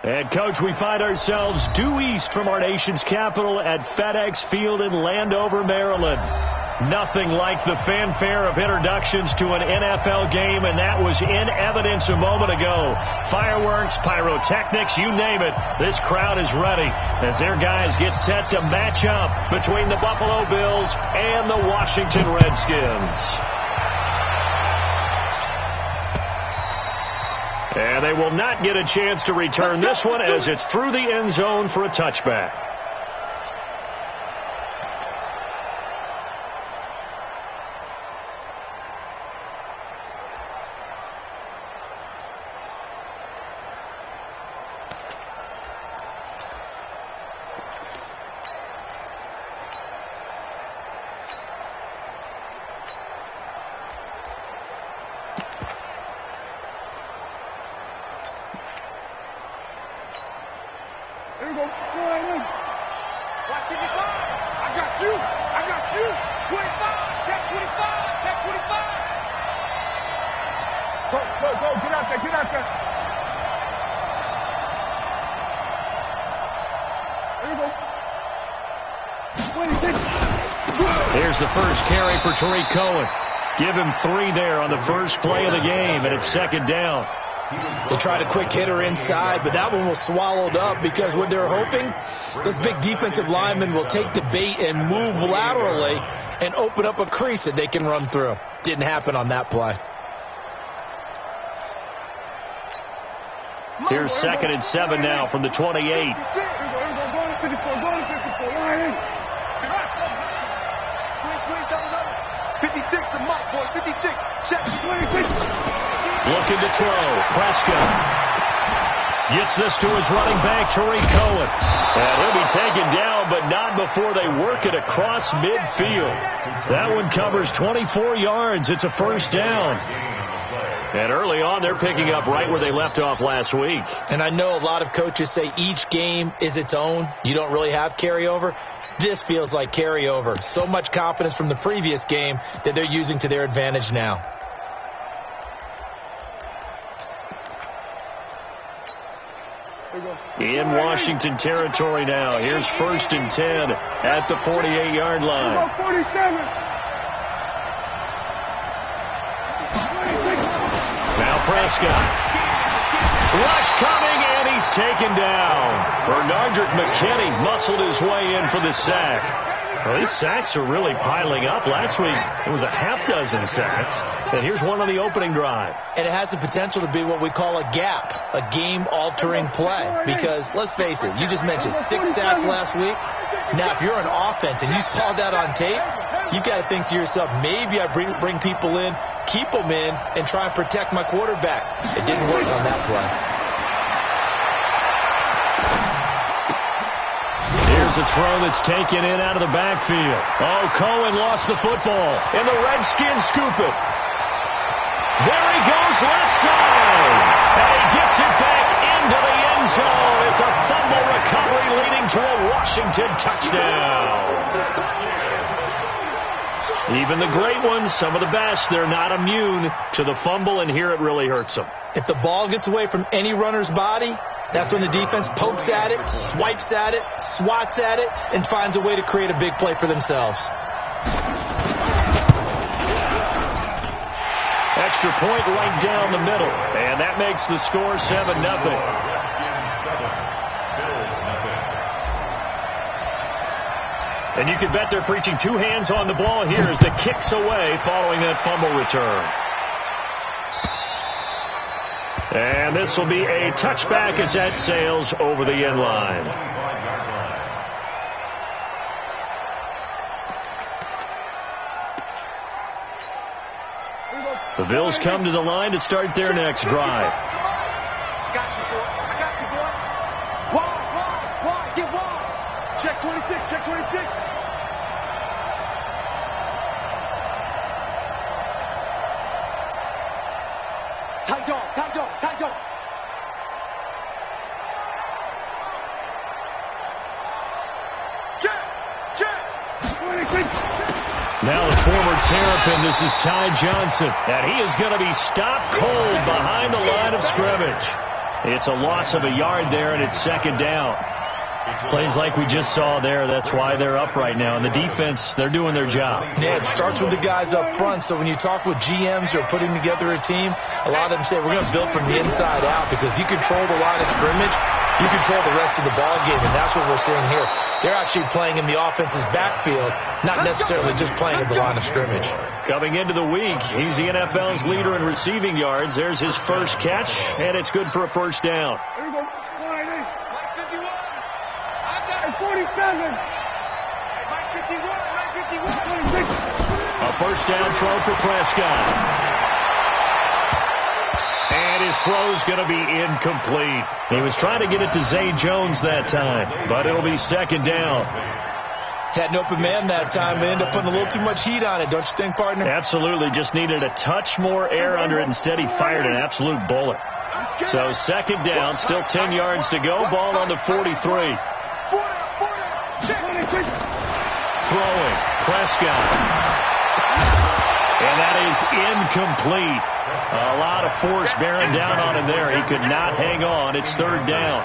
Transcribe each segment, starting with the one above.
And, Coach, we find ourselves due east from our nation's capital at FedEx Field in Landover, Maryland. Nothing like the fanfare of introductions to an NFL game, and that was in evidence a moment ago. Fireworks, pyrotechnics, you name it. This crowd is ready as their guys get set to match up between the Buffalo Bills and the Washington Redskins. And they will not get a chance to return this one as it's through the end zone for a touchback. Here we go. Watch it, I got you. 25. Check 25. Check 25. Go. Get out there. There you go. 26. Here's the first carry for Tariq Cohen. Give him 3 there on the first play of the game, and it's second down. They tried a quick hitter inside, but that one was swallowed up because what they're hoping, this big defensive lineman will take the bait and move laterally and open up a crease that they can run through. Didn't happen on that play. Here's 2nd and 7 now from the 28. Go to 54. Squeeze down the line. 56, the mark, boys. 56. Check 26. Looking to throw. Prescott gets this to his running back, Tariq Cohen. And he'll be taken down, but not before they work it across midfield. That one covers 24 yards. It's a first down. And early on, they're picking up right where they left off last week. And I know a lot of coaches say each game is its own. You don't really have carryover. This feels like carryover. So much confidence from the previous game that they're using to their advantage now. In Washington territory now. Here's 1st and 10 at the 48-yard line. Now Prescott. Rush coming, and he's taken down. Bernardrick McKinney muscled his way in for the sack. Well, these sacks are really piling up. Last week, it was a half-dozen sacks. And here's one on the opening drive. And it has the potential to be what we call a gap, a game-altering play. Because, let's face it, you just mentioned 6 sacks last week. Now, if you're an offense and you saw that on tape, you've got to think to yourself, maybe I bring people in, keep them in, and try and protect my quarterback. It didn't work on that play. Here's a throw that's taken in out of the backfield. Oh, Cohen lost the football, and the Redskins scoop it. There he goes, left side, and he gets it back into the end zone. It's a fumble recovery leading to a Washington touchdown. Even the great ones, some of the best, they're not immune to the fumble, and here it really hurts them. If the ball gets away from any runner's body, that's when the defense pokes at it, swipes at it, swats at it, and finds a way to create a big play for themselves. Extra point right down the middle, and that makes the score 7-0. And you can bet they're preaching 2 hands on the ball here as the kick's away following that fumble return. And this will be a touchback as that sails over the end line. The Bills come to the line to start their next drive. I got you, boy. Wide. Get wide. Check 26. Tight dog. Check. 26. Now the former Terrapin, this is Ty Johnson, and he is going to be stopped cold behind the line of scrimmage. It's a loss of a yard there, and it's second down. Plays like we just saw there. That's why they're up right now. And the defense, they're doing their job. Yeah, it starts with the guys up front. So when you talk with GMs who are putting together a team, a lot of them say we're going to build from the inside out, because if you control the line of scrimmage, you control the rest of the ball game, and that's what we're seeing here. They're actually playing in the offense's backfield, not necessarily just playing at the line of scrimmage. Coming into the week, he's the NFL's leader in receiving yards. There's his first catch, and it's good for a first down. There you go. 47. Mike 51. Mike 51. 26. A first down throw for Prescott. And his throw's going to be incomplete. He was trying to get it to Zay Jones that time, but it'll be second down. Had an open man that time, but ended up putting a little too much heat on it, don't you think, partner? Absolutely. Just needed a touch more air under it. Instead, he fired an absolute bullet. So second down, still 10 yards to go. Ball on the 43. Throwing, Prescott. And that is incomplete. A lot of force bearing down on him there. He could not hang on. It's third down.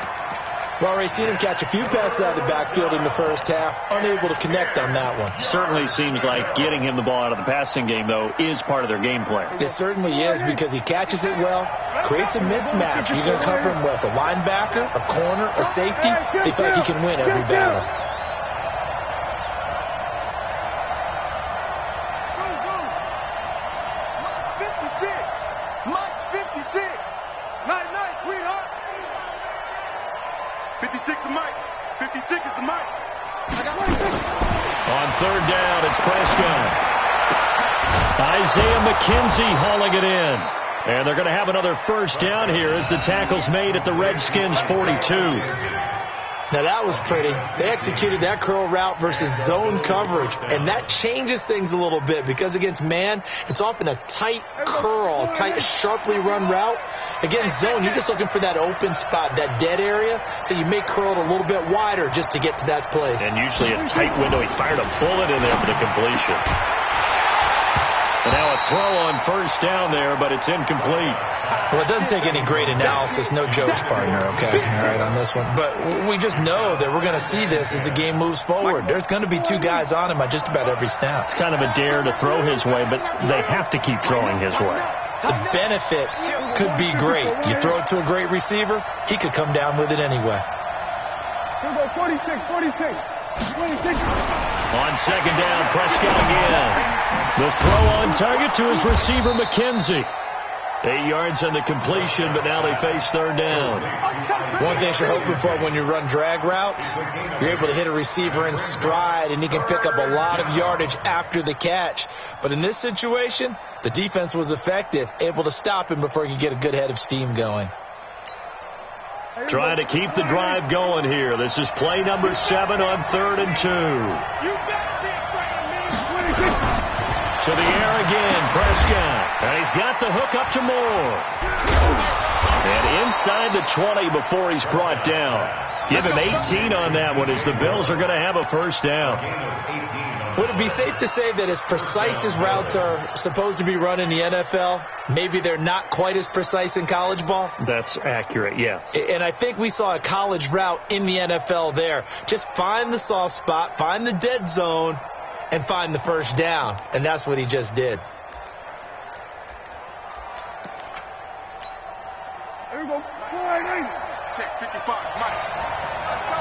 Well, Ray, seen him catch a few passes out of the backfield in the first half. Unable to connect on that one. Certainly seems like getting him the ball out of the passing game, though, is part of their game plan. It certainly is, because he catches it well, creates a mismatch. You're going to cover him with a linebacker, a corner, a safety. They feel like he can win every battle. On third down, it's Prescott. Isaiah McKenzie hauling it in. And they're going to have another first down here as the tackle's made at the Redskins' 42. Now, that was pretty. They executed that curl route versus zone coverage, and that changes things a little bit, because against man, it's often a tight curl, tight, sharply run route. Against zone, you're just looking for that open spot, that dead area, so you may curl it a little bit wider just to get to that place. And usually a tight window. He fired a bullet in there for the completion. And now a throw on first down there, but it's incomplete. Well, it doesn't take any great analysis. No jokes, partner, okay? All right, on this one. But we just know that we're going to see this as the game moves forward. There's going to be two guys on him on just about every snap. It's kind of a dare to throw his way, but they have to keep throwing his way. The benefits could be great. You throw it to a great receiver, he could come down with it anyway. Here we go, 46. On second down, Prescott again. The throw on target to his receiver, McKenzie. 8 yards on the completion, but now they face third down. One thing you're hoping for when you run drag routes, you're able to hit a receiver in stride, and he can pick up a lot of yardage after the catch. But in this situation, the defense was effective, able to stop him before he could get a good head of steam going. Trying to keep the drive going here. This is play number 7 on 3rd and 2. To the air again, Prescott. And he's got the hook up to Moore. And inside the 20 before he's brought down. Give him 18 on that one as the Bills are going to have a first down. Would it be safe to say that as precise as routes are supposed to be run in the NFL, maybe they're not quite as precise in college ball? That's accurate, yeah. And I think we saw a college route in the NFL there. Just find the soft spot, find the dead zone, and find the first down. And that's what he just did. Here we go. Check 55. Mike. Let's go.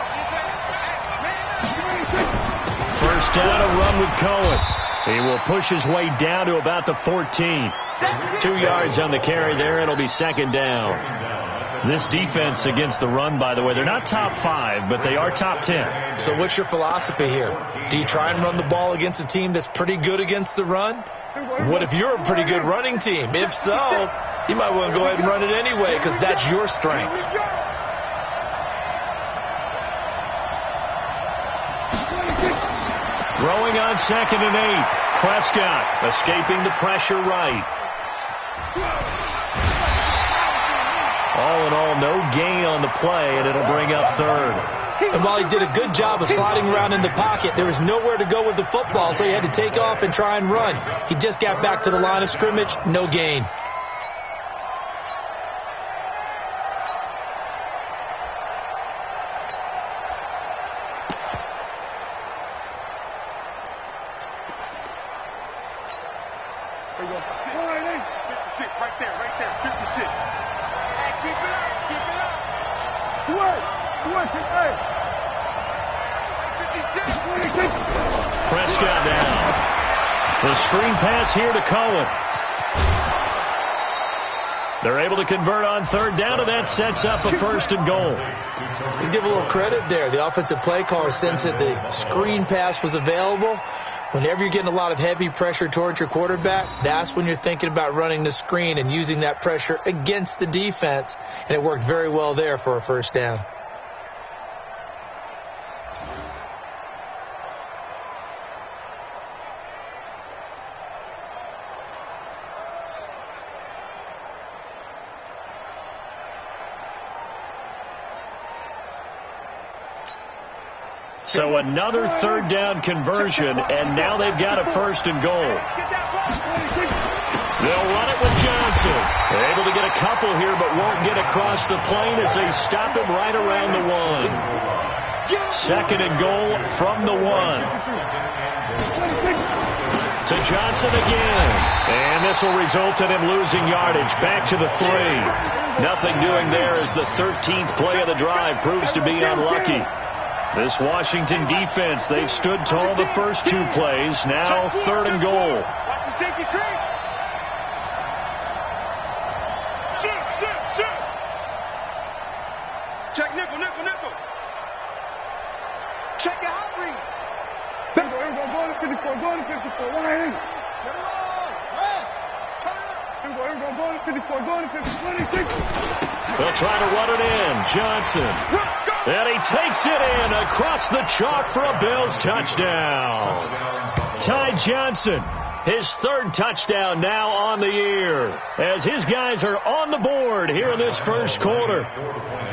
First down, a run with Cohen. He will push his way down to about the 14. 2 yards on the carry there. It'll be second down. This defense against the run, by the way, they're not top 5, but they are top 10. So what's your philosophy here? Do you try and run the ball against a team that's pretty good against the run? What if you're a pretty good running team? If so, you might want to go ahead and run it anyway, because that's your strength. Throwing on 2nd and 8. Prescott escaping the pressure right. All in all, no gain on the play, and it'll bring up 3rd. And while he did a good job of sliding around in the pocket, there was nowhere to go with the football, so he had to take off and try and run. He just got back to the line of scrimmage, no gain. Right there, 56. Hey, keep it up, keep it up. Sweat, hey. 56. Prescott down. The screen pass here to Cohen. They're able to convert on third down, and that sets up a 1st and goal. Let's give a little credit there. The offensive play caller sensed that the screen pass was available. Whenever you're getting a lot of heavy pressure towards your quarterback, that's when you're thinking about running the screen and using that pressure against the defense. And it worked very well there for a 1st down. So another 3rd down conversion, and now they've got a 1st and goal. They'll run it with Johnson. They're able to get a couple here, but won't get across the plane as they stop him right around the 1. 2nd and goal from the 1. To Johnson again. And this will result in him losing yardage. Back to the 3. Nothing doing there as the 13th play of the drive proves to be unlucky. This Washington defense, they've stood tall the first 2 plays. Now 3rd and goal. Watch the safety creep. Shoot. Check nickel. Check your hot read. Go to 54. Go to 54. Go ahead. Get it on. Rest. Turn it up. Go to 54. Go to 56. They'll try to run it in. Johnson. And he takes it in across the chalk for a Bills touchdown. Ty Johnson, his 3rd touchdown now on the year, as his guys are on the board here in this 1st quarter.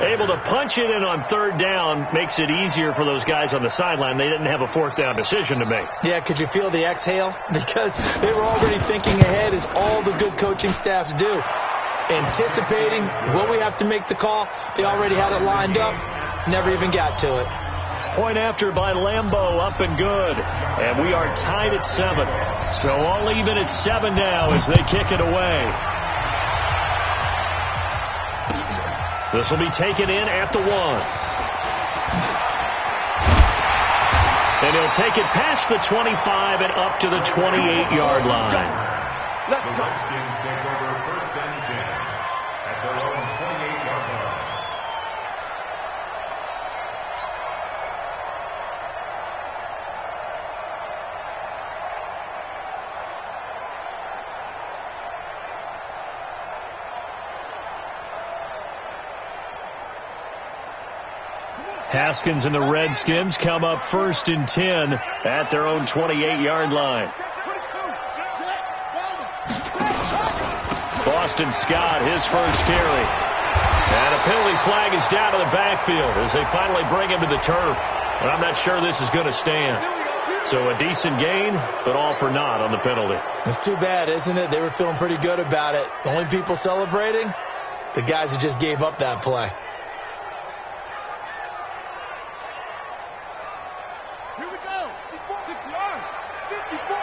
Able to punch it in on 3rd down makes it easier for those guys on the sideline. They didn't have a 4th down decision to make. Yeah, could you feel the exhale? Because they were already thinking ahead, as all the good coaching staffs do. Anticipating, will we have to make the call? They already had it lined up. Never even got to it. Point after by Lambeau, up and good. And we are tied at 7. So all even at 7 now as they kick it away. This will be taken in at the 1. And he'll take it past the 25 and up to the 28-yard line. The Redskins take over 1st and 10 at their own 28-yard line. Haskins and the Redskins come up 1st and 10 at their own 28-yard line. Boston Scott, his first carry. And a penalty flag is down to the backfield as they finally bring him to the turf. And I'm not sure this is going to stand. So a decent gain, but all for naught on the penalty. It's too bad, isn't it? They were feeling pretty good about it. The only people celebrating, the guys who just gave up that play. Here we go. 60 yards. 54.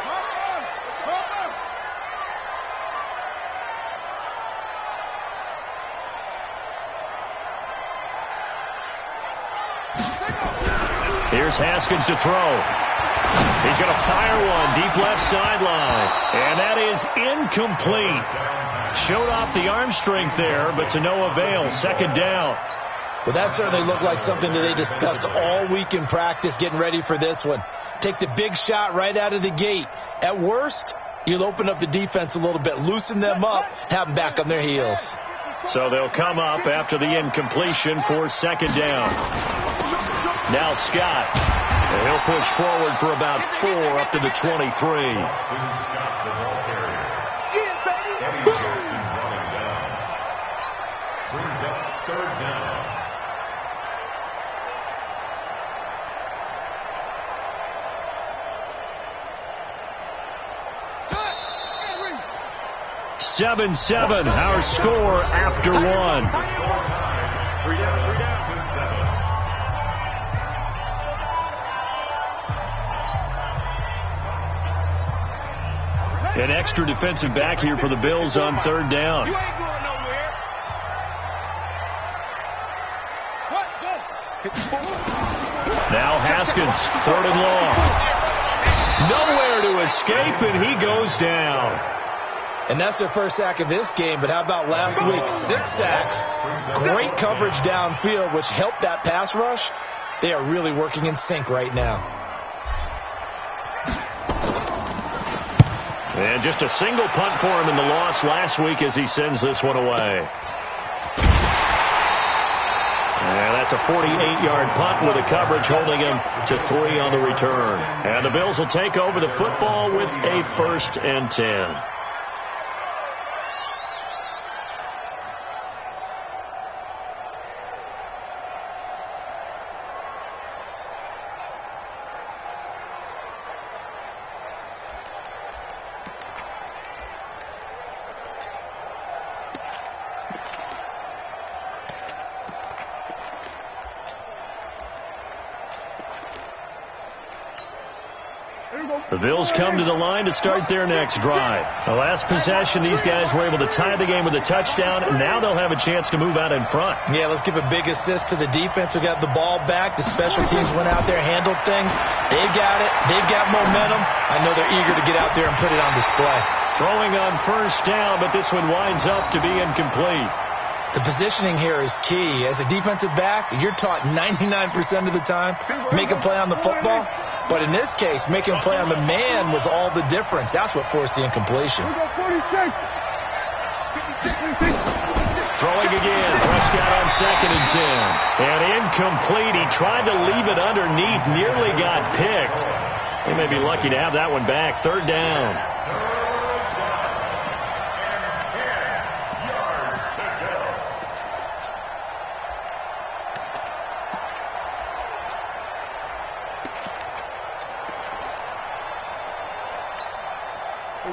Here's Haskins to throw. He's going to fire one deep left sideline. And that is incomplete. Showed off the arm strength there, but to no avail. 2nd down. Well, that certainly looked like something that they discussed all week in practice getting ready for this one. Take the big shot right out of the gate. At worst, you'll open up the defense a little bit, loosen them up, have them back on their heels. So they'll come up after the incompletion for 2nd down. Now Scott. And he'll push forward for about 4 up to the 23. Scott, the ball carrier. Eddie Jackson running down. Brings up 3rd down. Seven, our score after 1. 3 down to 7. An extra defensive back here for the Bills on third down. You ain't going nowhere. What? Go. Now Haskins, 3rd and long. Nowhere to escape, and he goes down. And that's their first sack of this game, but how about last week? 6 sacks, great coverage downfield, which helped that pass rush. They are really working in sync right now. And just a single punt for him in the loss last week as he sends this one away. And that's a 48-yard punt with a coverage holding him to 3 on the return. And the Bills will take over the football with a 1st and 10. The Bills come to the line to start their next drive. The last possession, these guys were able to tie the game with a touchdown, and now they'll have a chance to move out in front. Yeah, let's give a big assist to the defense who got the ball back. The special teams went out there, handled things. They've got it. They've got momentum. I know they're eager to get out there and put it on display. Throwing on 1st down, but this one winds up to be incomplete. The positioning here is key. As a defensive back, you're taught 99% of the time, make a play on the football. But in this case, making a play on the man was all the difference. That's what forced the incompletion. Throwing again. Prescott on 2nd and 10. And incomplete. He tried to leave it underneath. Nearly got picked. They may be lucky to have that one back. 3rd down.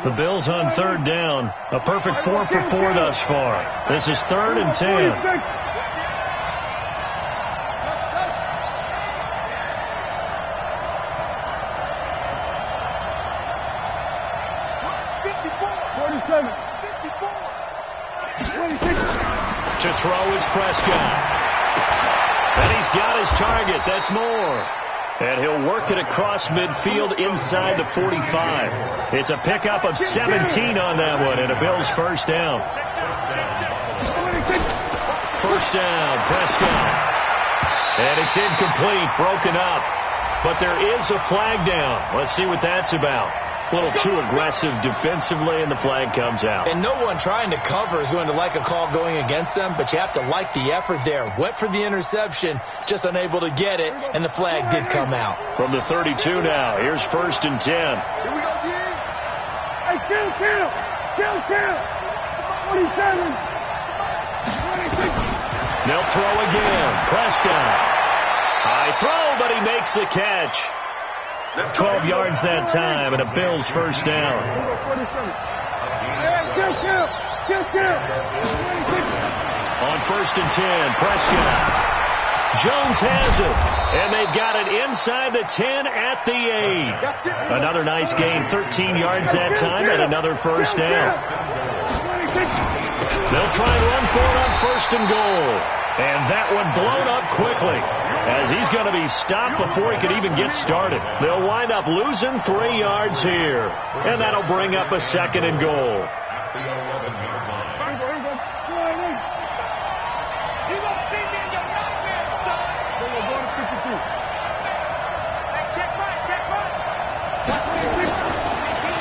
The Bills on 3rd down. A perfect 4 for 4 thus far. This is 3rd and 10. To throw is Prescott. And he's got his target. That's more. And he'll work it across midfield inside the 45. It's a pickup of 17 on that one, and a Bills 1st down. 1st down, Prescott. And it's incomplete, broken up. But there is a flag down. Let's see what that's about. A little too aggressive defensively, and the flag comes out. And no one trying to cover is going to like a call going against them, but you have to like the effort there. Went for the interception, just unable to get it, and the flag did come out. From the 32 now, here's 1st and 10. Here we go, G. Hey, kill. 27. 26. They'll throw again. Prescott. High throw, but he makes the catch. 12 yards that time, and a Bills 1st down. On 1st and 10, Prescott. Jones has it, and they've got it inside the 10 at the 8. Another nice gain, 13 yards that time, and another 1st down. They'll try and run for it on 1st and goal. And that one blown up quickly, as he's going to be stopped before he could even get started. They'll wind up losing 3 yards here, and that'll bring up a 2nd and goal.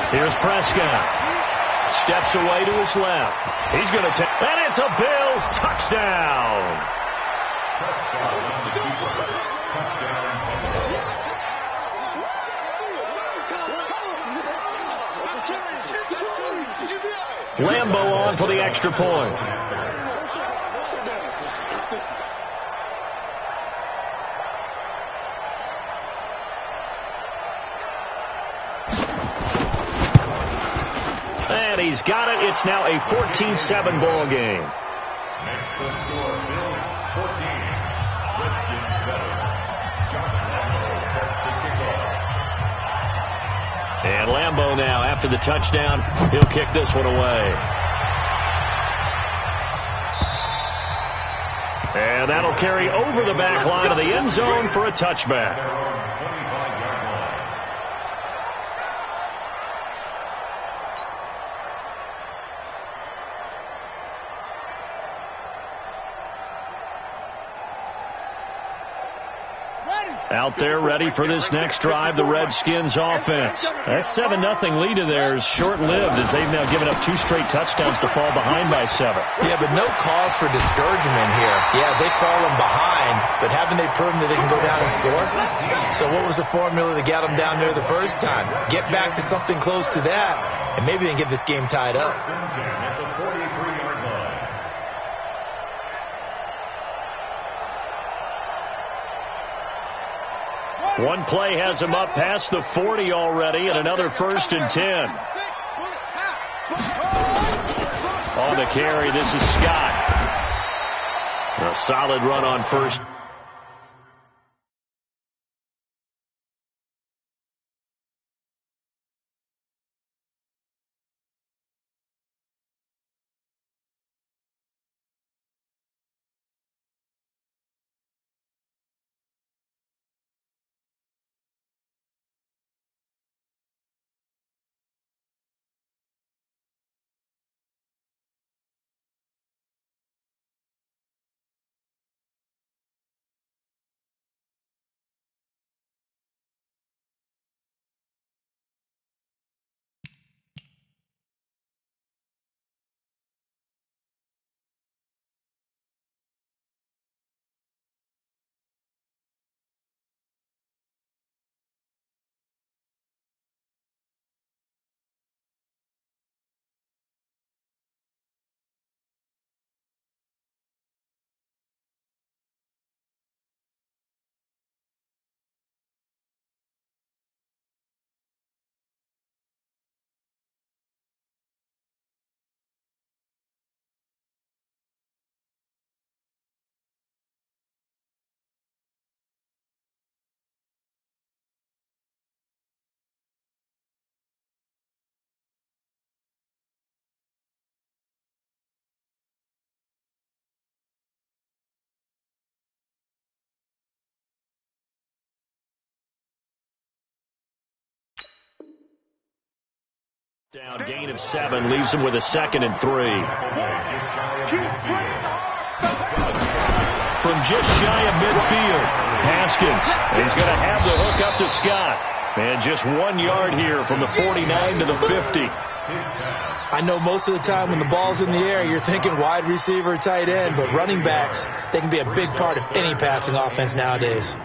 Here's Prescott. Steps away to his left. He's going to take, and it's a Bills touchdown. Lambeau on for the extra point. And he's got it. It's now a 14-7 ball game. Next the score, Bills 14, Redskins 7. Josh Lambeau set to kick off. And Lambeau now, after the touchdown, he'll kick this one away. And that'll carry over the back line of the end zone for a touchback. Out there ready for this next drive, the Redskins offense. That 7-0 lead of theirs short-lived as they've now given up 2 straight touchdowns to fall behind by 7. Yeah, but no cause for discouragement here. Yeah, they've fallen behind, but haven't they proven that they can go down and score? So what was the formula that got them down there the first time? Get back to something close to that, and maybe they can get this game tied up. At the 43-yard line. One play has him up past the 40 already, and another 1st and 10. On the carry, this is Scott. A solid run on first. Down, gain of 7, leaves him with a 2nd and 3. From just shy of midfield, Haskins. He's going to have the hook up to Scott. And just 1 yard here from the 49 to the 50. I know most of the time when the ball's in the air, you're thinking wide receiver, tight end, but running backs, they can be a big part of any passing offense nowadays.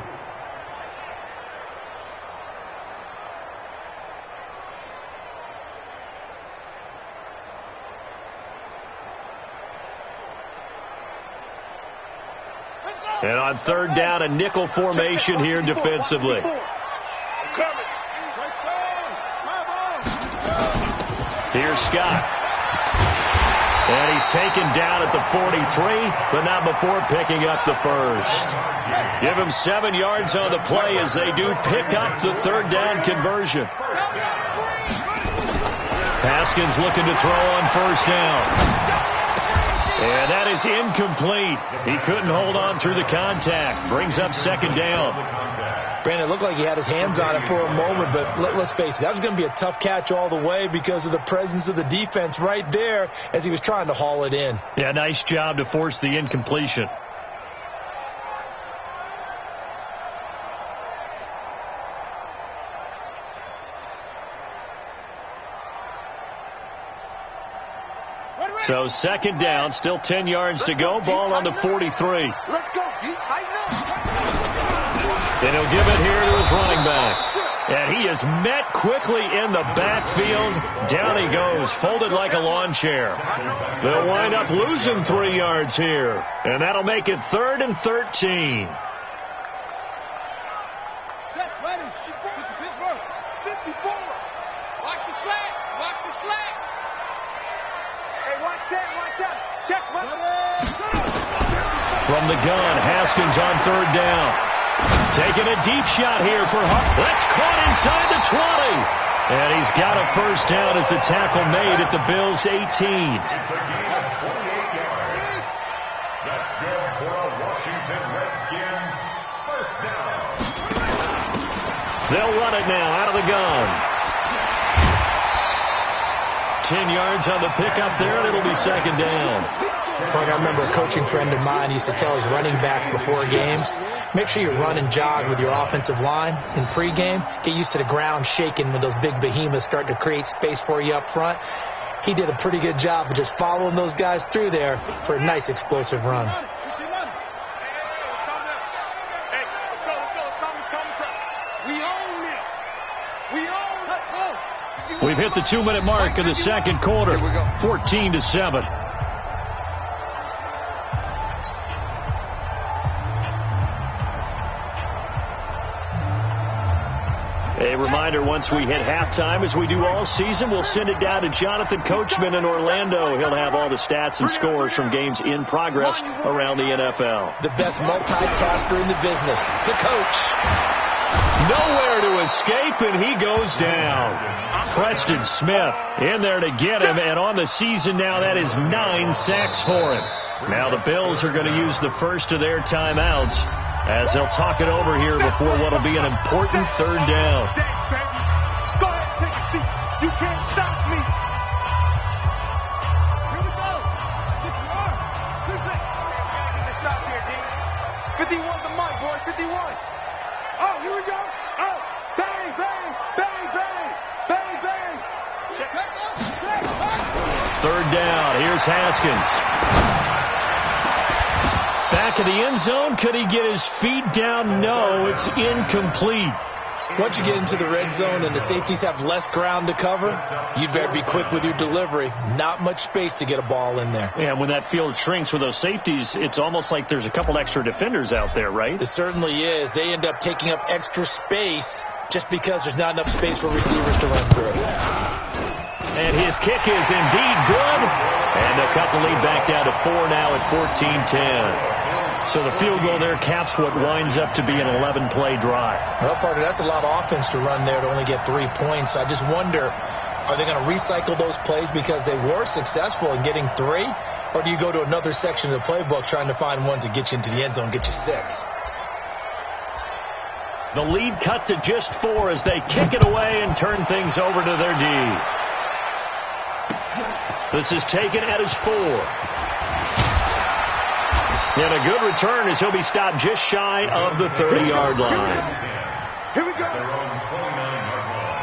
And on 3rd down, a nickel formation here defensively. Here's Scott. And he's taken down at the 43, but not before picking up the 1st. Give him 7 yards on the play as they do pick up the 3rd down conversion. Haskins looking to throw on 1st down. And that is incomplete. He couldn't hold on through the contact. Brings up 2nd down. Brandon, it looked like he had his hands on it for a moment, but let's face it, that was going to be a tough catch all the way because of the presence of the defense right there as he was trying to haul it in. Yeah, nice job to force the incompletion. So 2nd down, still 10 yards to go. Ball on the 43. Let's go. Deep, tighten up. And he'll give it here to his running back. And he is met quickly in the backfield. Down he goes, folded like a lawn chair. They'll wind up losing 3 yards here. And that'll make it 3rd and 13. Set, ready. 54. Watch the slats. Watch the slat. Hey, watch that. Check. From the gun, Haskins on 3rd down. Taking a deep shot here for Hart. That's caught inside the And he's got a first down as a tackle made at the Bills' 18. It's a gain of 48 yards. That's good for a Washington Redskins first down. They'll run it now out of the gun. 10 yards on the pickup there, and it'll be second down. Frank, I remember a coaching friend of mine used to tell his running backs before games, make sure you run and jog with your offensive line in pregame. Get used to the ground shaking when those big behemoths start to create space for you up front. He did a pretty good job of just following those guys through there for a nice explosive run. We've hit the 2-minute mark of the second quarter, 14-7. A reminder, once we hit halftime, as we do all season, we'll send it down to Jonathan Coachman in Orlando. He'll have all the stats and scores from games in progress around the NFL. The best multitasker in the business, the coach. Nowhere to escape, and he goes down. Preston Smith in there to get him, and on the season now, that is 9 sacks for him. Now the Bills are going to use the first of their timeouts as they'll talk it over here before what will be an important third down. Go ahead, take a seat. You can't stop me. Here we go. 6-1. 6-6. Stop here, D. 51 the mic, boy. 51. Oh, here we go. Oh, bang, bang, bang, bang, bang, bang. Third down. Here's Haskins. Back of the end zone. Could he get his feet down? No, it's incomplete. Once you get into the red zone and the safeties have less ground to cover, you'd better be quick with your delivery. Not much space to get a ball in there. Yeah, when that field shrinks with those safeties, it's almost like there's a couple extra defenders out there, right? It certainly is. They end up taking up extra space just because there's not enough space for receivers to run through. And his kick is indeed good. And they'll cut the lead back down to 4 now at 14-10. So the field goal there caps what winds up to be an 11-play drive. Well, Parker, that's a lot of offense to run there to only get 3 points. I just wonder, are they going to recycle those plays because they were successful in getting 3? Or do you go to another section of the playbook trying to find ones that get you into the end zone, get you 6? The lead cut to just 4 as they kick it away and turn things over to their D. This is taken at his 4. And a good return as he'll be stopped just shy of the 30-yard line. Here we go. Their own 29-yard line.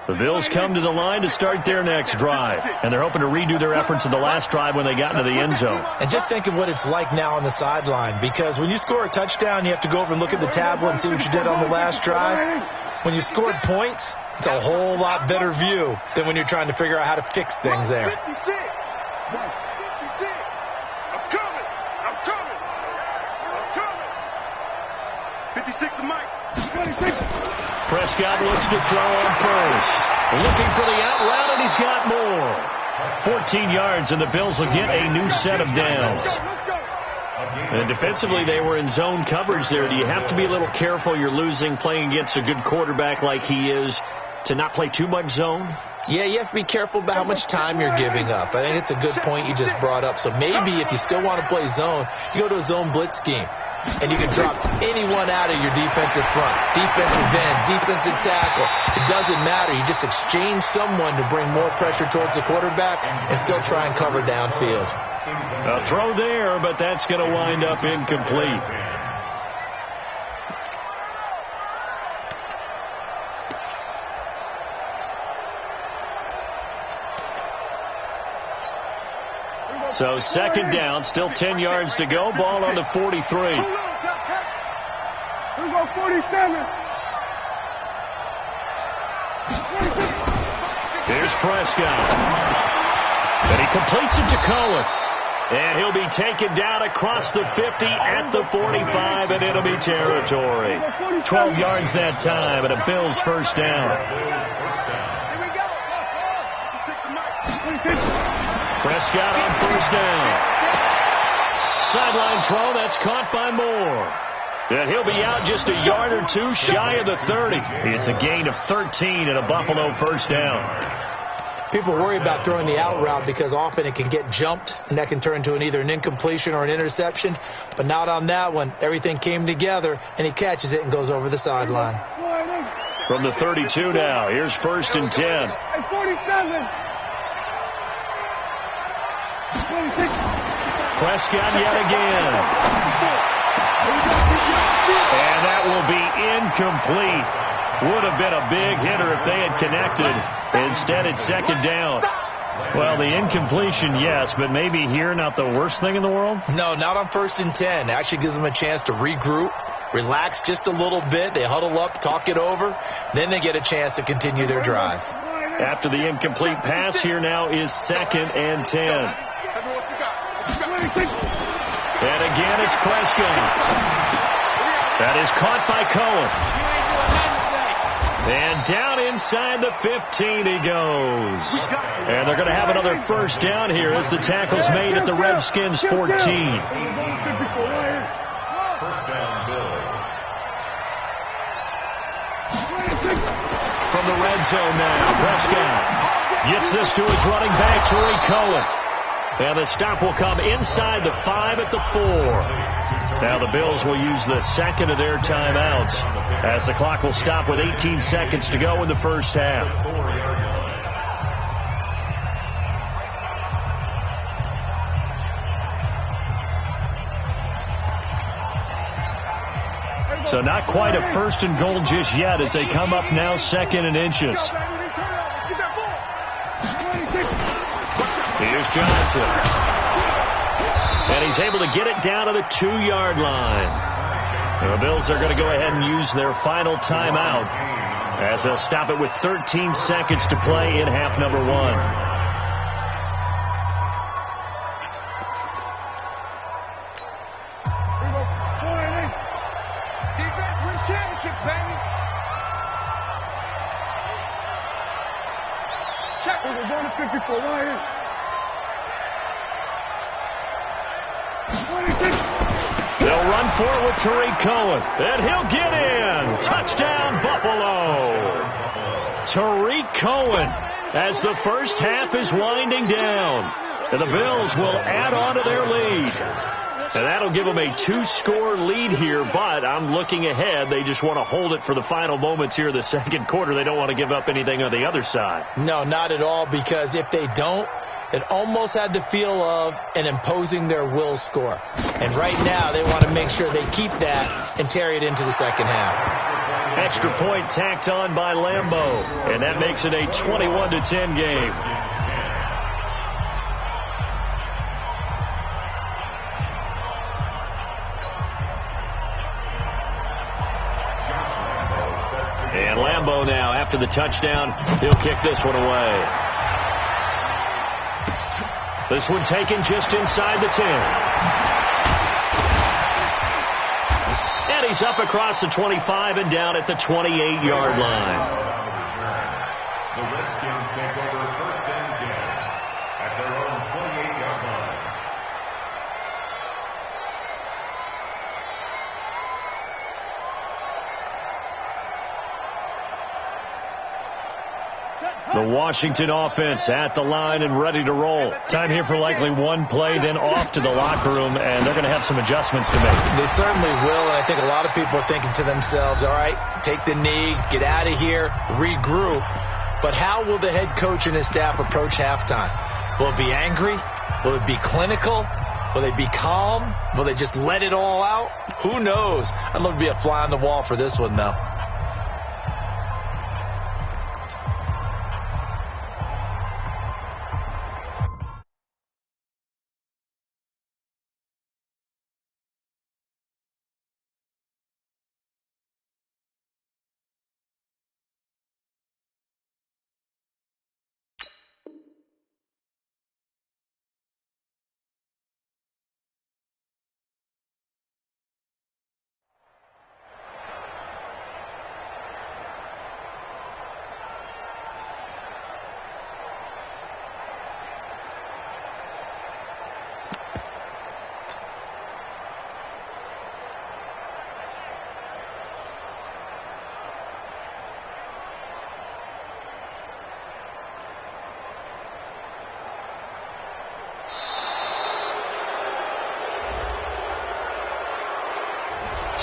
The Bills come to the line to start their next drive, and they're hoping to redo their efforts in the last drive when they got into the end zone. And just think of what it's like now on the sideline, because when you score a touchdown, you have to go over and look at the tablet and see what you did on the last drive. When you scored points, it's a whole lot better view than when you're trying to figure out how to fix things there. 56. 56. I'm coming. I'm coming. I'm coming. 56 the mic. 26. Prescott looks to throw on first. Looking for the out route, and he's got more. 14 yards, and the Bills will get a new set of downs. And defensively, they were in zone coverage there. Do you have to be a little careful? You're losing, playing against a good quarterback like he is, to not play too much zone? Yeah, you have to be careful about how much time you're giving up. I think it's a good point you just brought up. So maybe if you still want to play zone, you go to a zone blitz scheme. And you can drop anyone out of your defensive front, defensive end, defensive tackle. It doesn't matter. You just exchange someone to bring more pressure towards the quarterback and still try and cover downfield. A throw there, but that's going to wind up incomplete. So second down, still 10 yards to go. Ball on the 43. Here we go, 47. Here's Prescott. And he completes it to Cohen. And he'll be taken down across the 50 at the 45, and it'll be territory. 12 yards that time, and a Bills first down. Here we go. Prescott on first down. sideline throw. That's caught by Moore. And he'll be out just a yard or two shy of the 30. It's a gain of 13 and a Buffalo first down. People worry about throwing the out route because often it can get jumped, and that can turn into either an incompletion or an interception. But not on that one. Everything came together, and he catches it and goes over the sideline. From the 32 now, here's 1st and 10. 47. Prescott yet again. And that will be incomplete. Would have been a big hitter if they had connected. Instead, it's 2nd down. Well, the incompletion, yes, but maybe here not the worst thing in the world? No, not on 1st and 10. It actually gives them a chance to regroup, relax just a little bit. They huddle up, talk it over. Then they get a chance to continue their drive. After the incomplete pass, here now is 2nd and 10. And again, it's Prescott. That is caught by Cohen. And down inside the 15 he goes. And they're going to have another first down here as the tackle's made at the Redskins 14. First down, Bills. From the red zone now, Prescott gets this to his running back, Tariq Cohen. And the stop will come inside the 5 at the 4. Now the Bills will use the second of their timeouts as the clock will stop with 18 seconds to go in the first half. So not quite a 1st and goal just yet as they come up now 2nd and inches. Here's Johnson. And he's able to get it down to the 2-yard line. The Bills are going to go ahead and use their final timeout as they'll stop it with 13 seconds to play in half number 1. Defense wins championships, baby. Check. We're going to 54. Right here. They'll run for it with Tariq Cohen. And he'll get in. Touchdown, Buffalo. Tariq Cohen as the first half is winding down. And the Bills will add on to their lead. And that'll give them a 2-score lead here, but I'm looking ahead. They just want to hold it for the final moments here in the second quarter. They don't want to give up anything on the other side. No, not at all, because if they don't, it almost had the feel of an imposing their will score. And right now, they want to make sure they keep that and carry it into the second half. Extra point tacked on by Lambeau, and that makes it a 21-10 game. And Lambeau now, after the touchdown, he'll kick this one away. This one taken just inside the 10. And he's up across the 25 and down at the 28-yard line. The Redskins take over 1st and 10 at their own 28-yard line. The Washington offense at the line and ready to roll. Time here for likely one play, then off to the locker room, and they're going to have some adjustments to make. They certainly will, and I think a lot of people are thinking to themselves, all right, take the knee, get out of here, regroup. But how will the head coach and his staff approach halftime? Will it be angry? Will it be clinical? Will they be calm? Will they just let it all out? Who knows? I'd love to be a fly on the wall for this one, though.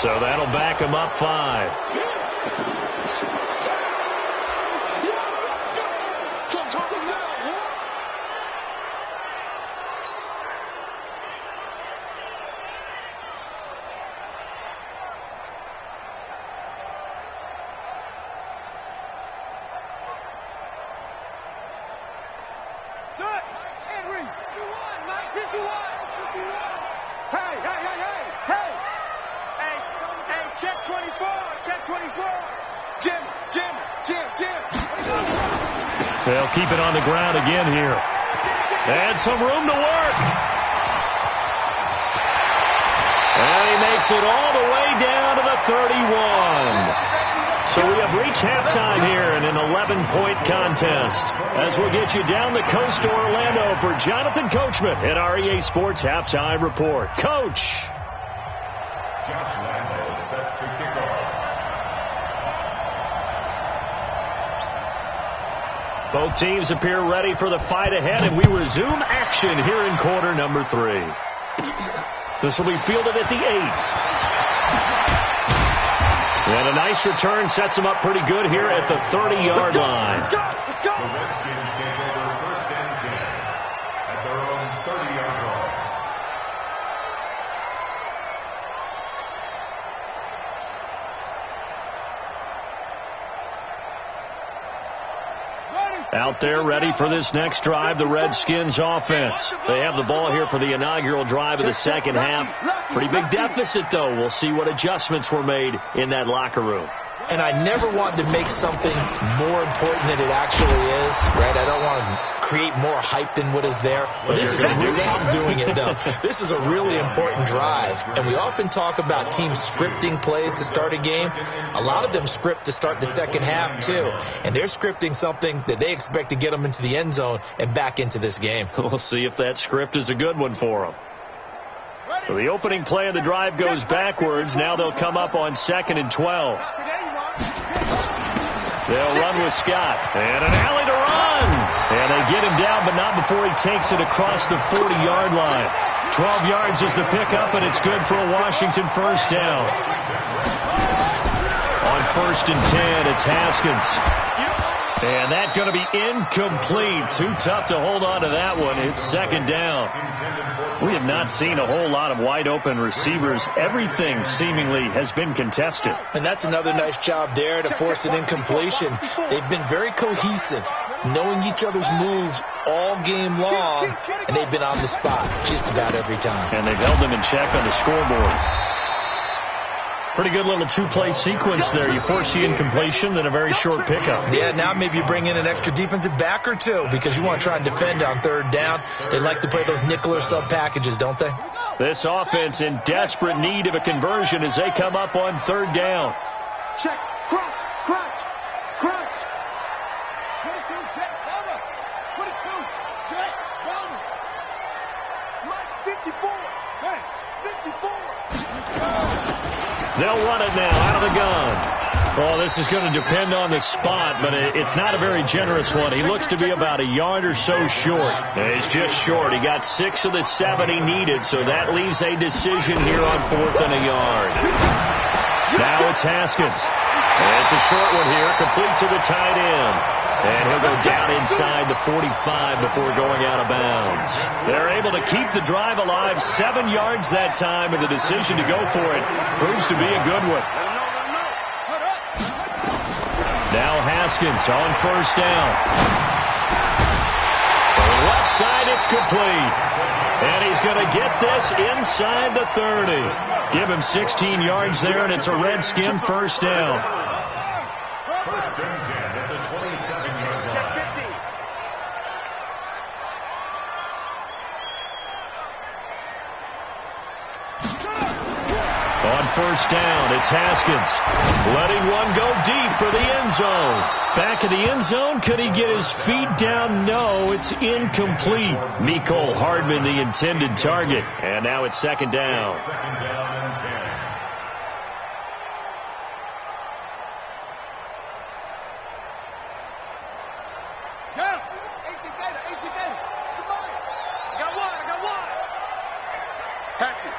So that'll back him up 5. They'll keep it on the ground again here. And some room to work. And he makes it all the way down to the 31. So we have reached halftime here in an 11-point contest. As we'll get you down the coast to Orlando for Jonathan Coachman at our EA Sports Halftime Report. Coach. Josh Lando set to kick off. Both teams appear ready for the fight ahead, and we resume action here in quarter number 3. This will be fielded at the 8. And a nice return sets him up pretty good here at the 30-yard line. The Redskins take over 1st and 10 at their own 30-yard line. Out there ready for this next drive, the Redskins offense. They have the ball here for the inaugural drive of the second half. Pretty big deficit, though. We'll see what adjustments were made in that locker room. And I never wanted to make something more important than it actually is, right? I don't want to create more hype than what is there. But this is I'm doing it, though. This is a really important drive. And we often talk about teams scripting plays to start a game. A lot of them script to start the second half, too. And they're scripting something that they expect to get them into the end zone and back into this game. We'll see if that script is a good one for them. So the opening play of the drive goes backwards. Now they'll come up on 2nd and 12. They'll run with Scott. And an alley to run. And they get him down, but not before he takes it across the 40-yard line. 12 yards is the pickup, and it's good for a Washington first down. On 1st and 10, it's Haskins. And that's going to be incomplete. Too tough to hold on to that one. It's 2nd down. We have not seen a whole lot of wide-open receivers. Everything seemingly has been contested. And that's another nice job there to force an incompletion. They've been very cohesive, knowing each other's moves all game long, and they've been on the spot just about every time. And they've held them in check on the scoreboard. Pretty good little 2-play sequence there. You force the incompletion, then a very short pickup. Yeah, now maybe you bring in an extra defensive back or two because you want to try and defend on 3rd down. They like to play those nickel or sub packages, don't they? This offense in desperate need of a conversion as they come up on 3rd down. Check. Crunch. 22, check. Over. 22, check. Down. Mike, 54. Hey, 54. They'll run it now out of the gun. Well, this is going to depend on the spot, but it's not a very generous one. He looks to be about a yard or so short. He's just short. He got 6 of the 7 he needed, so that leaves a decision here on 4th and a yard. Now it's Haskins. It's a short one here, complete to the tight end. And he'll go down inside the 45 before going out of bounds. They're able to keep the drive alive 7 yards that time, and the decision to go for it proves to be a good one. Now Haskins on 1st down. On the left side, it's complete. And he's going to get this inside the 30. Give him 16 yards there, and it's a Redskin first down. 1st and 10 at the 27-yard line. Check 50. On 1st down, it's Haskins. Letting one go deep for the end zone. Back of the end zone, could he get his feet down? No, it's incomplete. Mecole Hardman, the intended target. And now it's 2nd down. 2nd down and 10. Down. 18 Gator. Come on. I got one. Hatchet.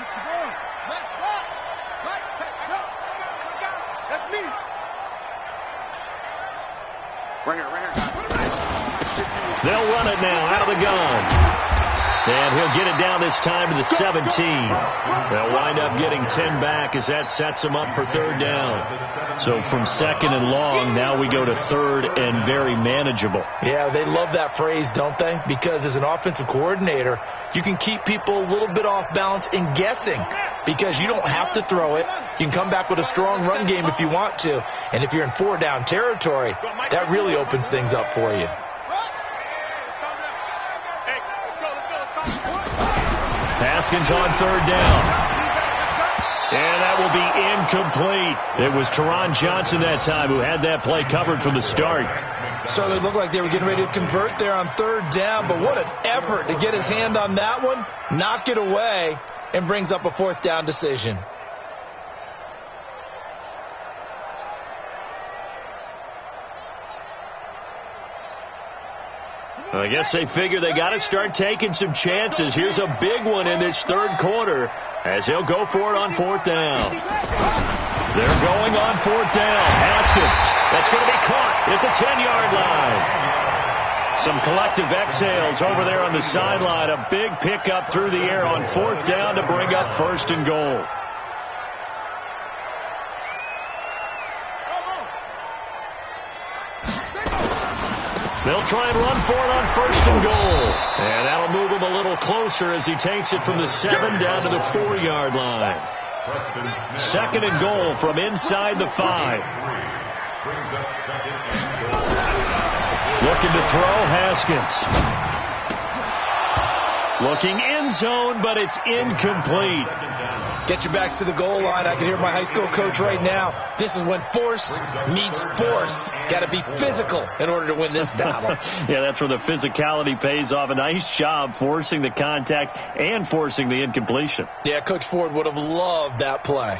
61. Match back. Right here, guys. They'll run it now out of the gun. And he'll get it down this time to the 17. They'll wind up getting 10 back as that sets them up for third down. So from second and long, now we go to third and very manageable. Yeah, they love that phrase, don't they? Because as an offensive coordinator, you can keep people a little bit off balance and guessing because you don't have to throw it. You can come back with a strong run game if you want to. And if you're in four-down territory, that really opens things up for you. Haskins on third down. And that will be incomplete. It was Teron Johnson that time who had that play covered from the start. So they looked like they were getting ready to convert there on third down, but what an effort to get his hand on that one, knock it away, and brings up a fourth down decision. I guess they figure they got to start taking some chances. Here's a big one in this third quarter as he'll go for it on fourth down. They're going on fourth down. Haskins, that's going to be caught at the 10-yard line. Some collective exhales over there on the sideline. A big pickup through the air on fourth down to bring up first and goal. They'll try and run for it on first and goal. And that'll move him a little closer as he takes it from the 7 down to the 4-yard line. Second and goal from inside the 5. Looking to throw, Haskins. Looking end zone, but it's incomplete. Get your backs to the goal line. I can hear my high school coach right now. This is when force meets force. Got to be physical in order to win this battle. Yeah, that's where the physicality pays off. A nice job forcing the contact and forcing the incompletion. Yeah, Coach Ford would have loved that play.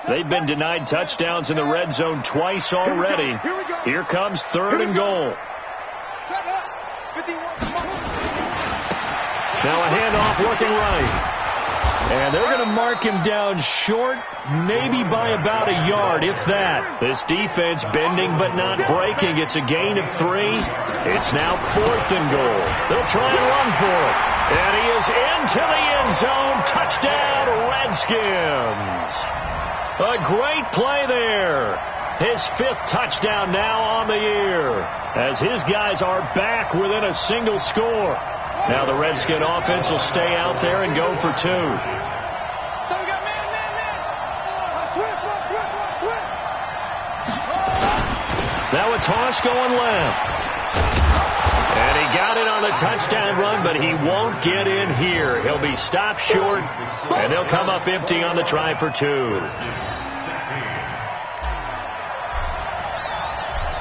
They've been denied touchdowns in the red zone twice already. Here comes third and goal. Now a handoff working right. And they're going to mark him down short, maybe by about a yard, if that. This defense bending but not breaking. It's a gain of 3. It's now fourth and goal. They'll try and run for it. And he is into the end zone. Touchdown, Redskins. A great play there. His 5th touchdown now on the year as his guys are back within a single score. Now the Redskin offense will stay out there and go for 2. Now a toss going left. And he got it on the touchdown run, but he won't get in here. He'll be stopped short, and they'll come up empty on the try for 2.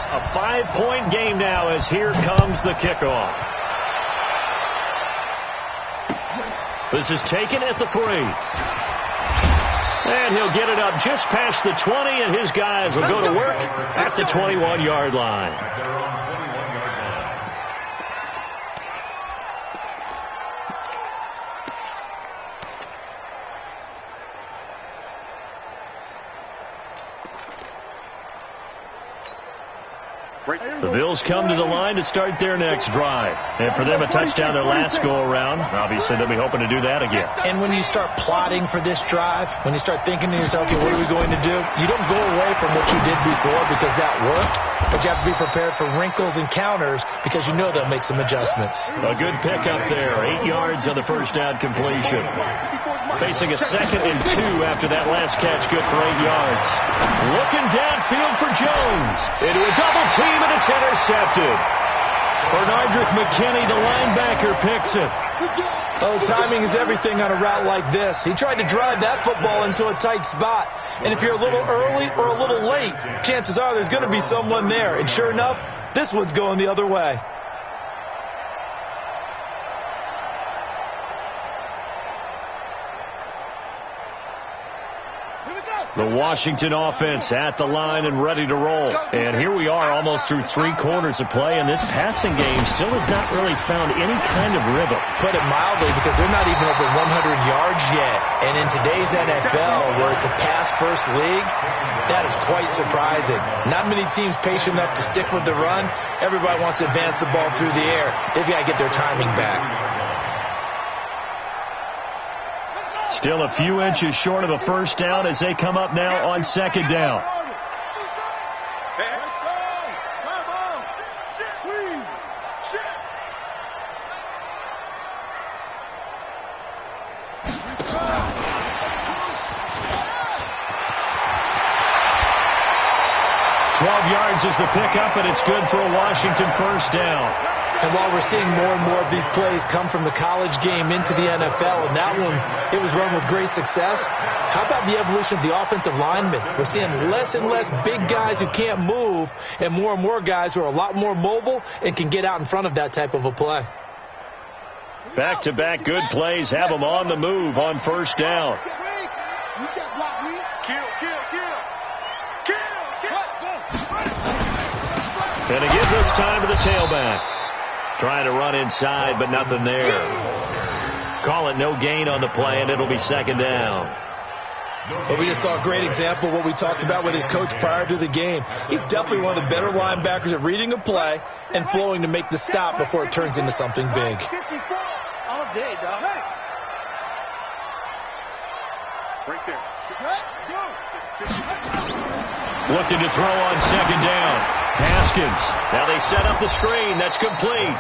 A 5-point game now as here comes the kickoff. This is taken at the 3. And he'll get it up just past the 20, and his guys will go to work at the 21-yard line. The Bills come to the line to start their next drive. And for them, a touchdown their last go-around. Obviously, they'll be hoping to do that again. And when you start plotting for this drive, when you start thinking to yourself, okay, what are we going to do? You don't go away from what you did before because that worked. But you have to be prepared for wrinkles and counters because you know they'll make some adjustments. A good pickup there. 8 yards on the first down completion. Facing a 2nd and 2 after that last catch. Good for 8 yards. Looking downfield for Jones. Into a double team, and it's intercepted. Bernardrick McKinney, the linebacker, picks it. Oh, timing is everything on a route like this. He tried to drive that football into a tight spot. And if you're a little early or a little late, chances are there's going to be someone there. And sure enough, this one's going the other way. The Washington offense at the line and ready to roll. And here we are almost through 3 quarters of play, and this passing game still has not really found any kind of rhythm. Put it mildly, because they're not even over 100 yards yet. And in today's NFL, where it's a pass-first league, that is quite surprising. Not many teams patient enough to stick with the run. Everybody wants to advance the ball through the air. They've got to get their timing back. Still a few inches short of a first down as they come up now on second down. Yards is the pickup, and it's good for a Washington first down. And while we're seeing more and more of these plays come from the college game into the NFL, and that one, it was run with great success, how about the evolution of the offensive linemen? We're seeing less and less big guys who can't move, and more guys who are a lot more mobile and can get out in front of that type of a play. Back-to-back good plays have them on the move on first down. And he gives this time to the tailback. Trying to run inside, but nothing there. Call it no gain on the play, and it'll be second down. But we just saw a great example of what we talked about with his coach prior to the game. He's definitely one of the better linebackers at reading a play and flowing to make the stop before it turns into something big. All day, dog. Right there. Looking to throw on second down. Haskins. Now they set up the screen. That's complete.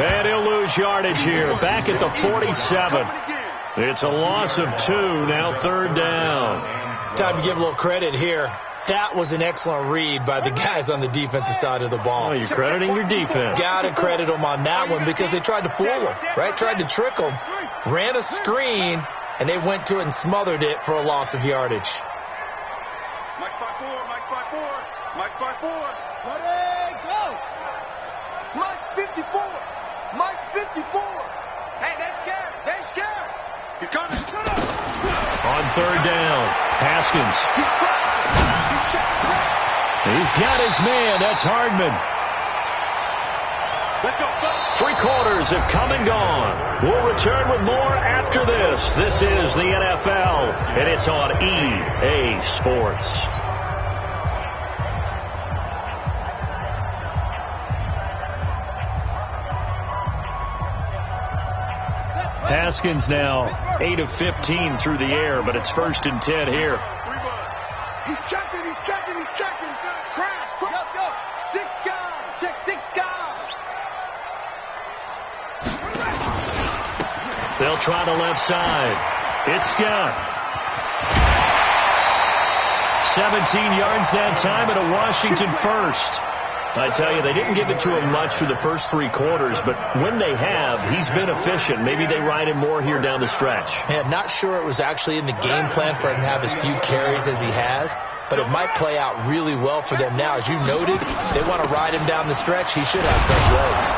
And he'll lose yardage here. Back at the 47. It's a loss of 2. Now third down. Time to give a little credit here. That was an excellent read by the guys on the defensive side of the ball. Oh, you're crediting your defense. Got to credit them on that one because they tried to fool them, right? Tried to trick them. Ran a screen, and they went to it and smothered it for a loss of yardage. Mike 5-4, Mike 5-4, Mike 5-4. Ready, go! Mike 54, Mike 54. Hey, they're scared, they're scared. He's coming, shut up. On third down, Haskins. He's got his man. That's Hardman. Let's go. 3 quarters have come and gone. We'll return with more after this. This is the NFL, and it's on EA Sports. Haskins now 8 of 15 through the air, but it's 1st and 10 here. He's checking, he's checking, he's checking. Crash, go. Stick guy, check, stick guy. They'll try the left side. It's Scott. 17 yards that time and a Washington first. I tell you, they didn't give it to him much for the first 3 quarters, but when they have, he's been efficient. Maybe they ride him more here down the stretch. Man, not sure it was actually in the game plan for him to have as few carries as he has, but it might play out really well for them now. As you noted, they want to ride him down the stretch. He should have fresh legs.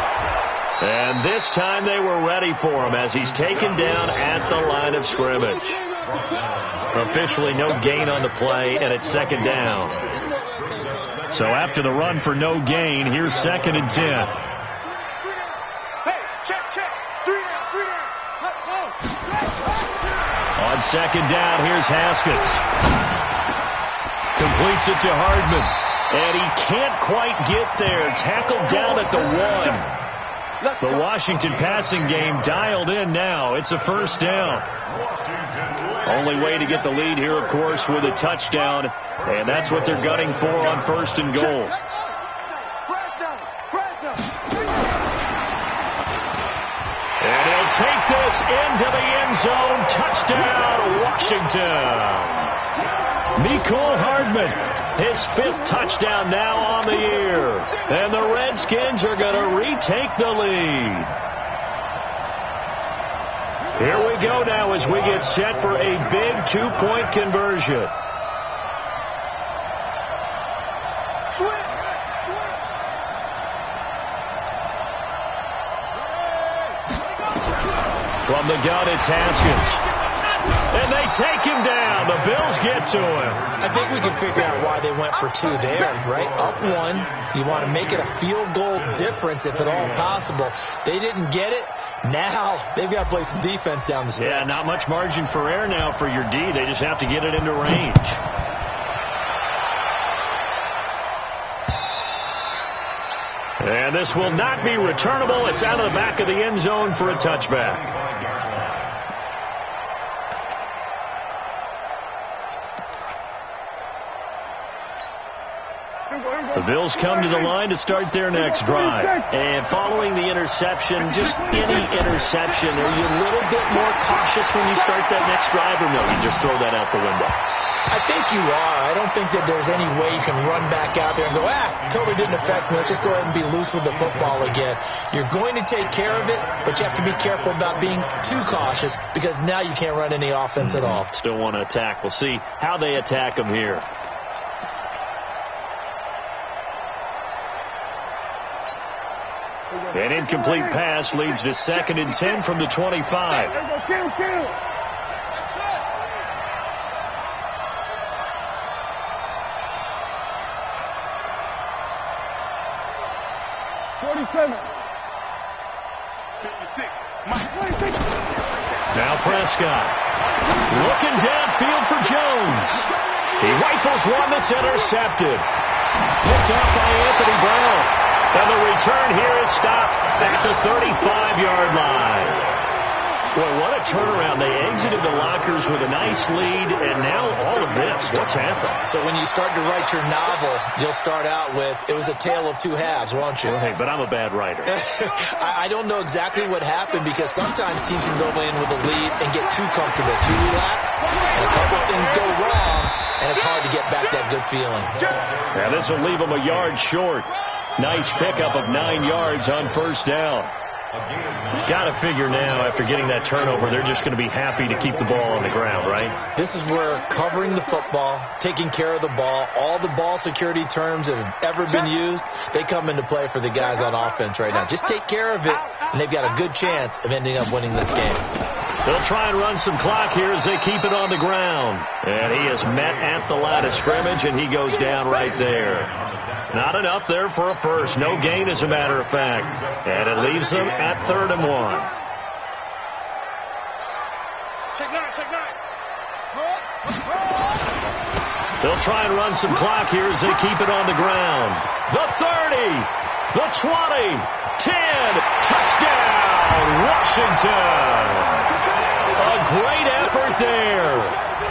And this time they were ready for him as he's taken down at the line of scrimmage. Officially no gain on the play, and it's second down. So after the run for no gain, here's 2nd and 10. Hey, check. 3 down. On second down, here's Haskins. Completes it to Hardman. And he can't quite get there. Tackled down at the 1. The Washington passing game dialed in now. It's a first down. Only way to get the lead here, of course, with a touchdown. And that's what they're gunning for on 1st and goal. And he'll take this into the end zone. Touchdown, Washington. Mecole Hardman, his 5th touchdown now on the year. And the Redskins are going to retake the lead. Here we go now as we get set for a big 2-point conversion. From the gun, it's Haskins. And they take him down. The Bills get to him. I think we can figure out why they went for 2 there, right? Up 1. You want to make it a field goal difference if at all possible. They didn't get it. Now they've got to play some defense down the stretch. Yeah, not much margin for error now for your D. They just have to get it into range. And this will not be returnable. It's out of the back of the end zone for a touchback. The Bills come to the line to start their next drive. And following the interception, just any interception, are you a little bit more cautious when you start that next drive, or no, you just throw that out the window? I think you are. I don't think that there's any way you can run back out there and go, totally didn't affect me. Let's just go ahead and be loose with the football again. You're going to take care of it, but you have to be careful about being too cautious because now you can't run any offense at all. Still want to attack. We'll see how they attack them here. An incomplete pass leads to 2nd and 10 from the 25. Kill. 47. 56. Now Prescott. Looking downfield for Jones. He rifles one that's intercepted. Picked off by Anthony Brown. And the return here is stopped at the 35-yard line. Boy, what a turnaround. They exited the lockers with a nice lead, and now all of this. What's happened? So when you start to write your novel, you'll start out with, it was a tale of 2 halves, won't you? Hey, but I'm a bad writer. I don't know exactly what happened because sometimes teams can go in with a lead and get too comfortable, too relaxed, and a couple of things go wrong, and it's hard to get back that good feeling. Now this will leave them a yard short. Nice pickup of 9 yards on first down. Got to figure now, after getting that turnover, they're just going to be happy to keep the ball on the ground, right? This is where covering the football, taking care of the ball, all the ball security terms that have ever been used, they come into play for the guys on offense right now. Just take care of it, and they've got a good chance of ending up winning this game. They'll try and run some clock here as they keep it on the ground. And he is met at the line of scrimmage, and he goes down right there. Not enough there for a first. No gain, as a matter of fact. And it leaves them at 3rd and 1. Check 9. They'll try and run some clock here as they keep it on the ground. The 30, the 20, 10, touchdown, Washington. A great effort there.